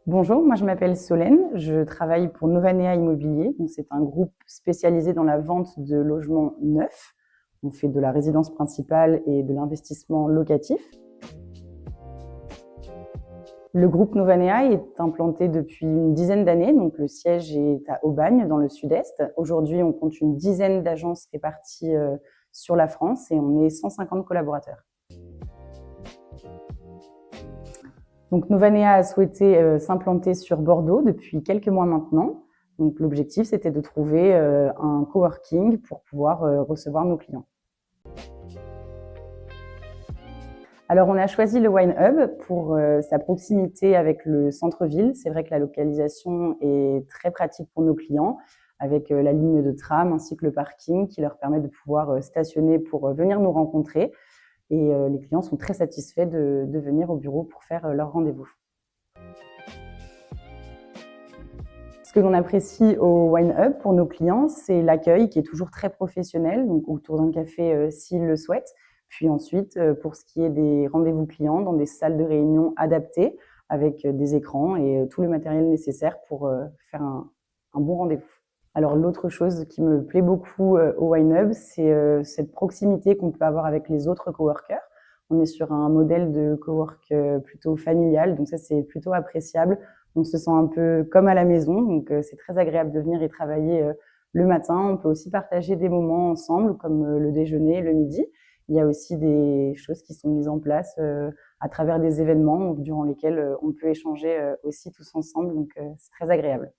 Bonjour, moi je m'appelle Solène, je travaille pour Novanea Immobilier. Donc c'est un groupe spécialisé dans la vente de logements neufs. On fait de la résidence principale et de l'investissement locatif. Le groupe Novanea est implanté depuis une dizaine d'années, donc le siège est à Aubagne, dans le sud-est. Aujourd'hui, on compte une dizaine d'agences réparties sur la France et on est 150 collaborateurs. Donc Novanea a souhaité s'implanter sur Bordeaux depuis quelques mois maintenant. Donc l'objectif, c'était de trouver un coworking pour pouvoir recevoir nos clients. Alors on a choisi le Wine Hub pour sa proximité avec le centre-ville. C'est vrai que la localisation est très pratique pour nos clients, avec la ligne de tram ainsi que le parking qui leur permet de pouvoir stationner pour venir nous rencontrer. Et les clients sont très satisfaits de venir au bureau pour faire leur rendez-vous. Ce que l'on apprécie au Wine Hub pour nos clients, c'est l'accueil qui est toujours très professionnel, donc autour d'un café s'ils le souhaitent. Puis ensuite, pour ce qui est des rendez-vous clients, dans des salles de réunion adaptées avec des écrans et tout le matériel nécessaire pour faire un bon rendez-vous. Alors l'autre chose qui me plaît beaucoup au Wine Hub, c'est cette proximité qu'on peut avoir avec les autres coworkers. On est sur un modèle de cowork plutôt familial, donc ça c'est plutôt appréciable. On se sent un peu comme à la maison, donc c'est très agréable de venir y travailler le matin. On peut aussi partager des moments ensemble, comme le déjeuner, le midi. Il y a aussi des choses qui sont mises en place à travers des événements durant lesquels on peut échanger aussi tous ensemble, donc c'est très agréable.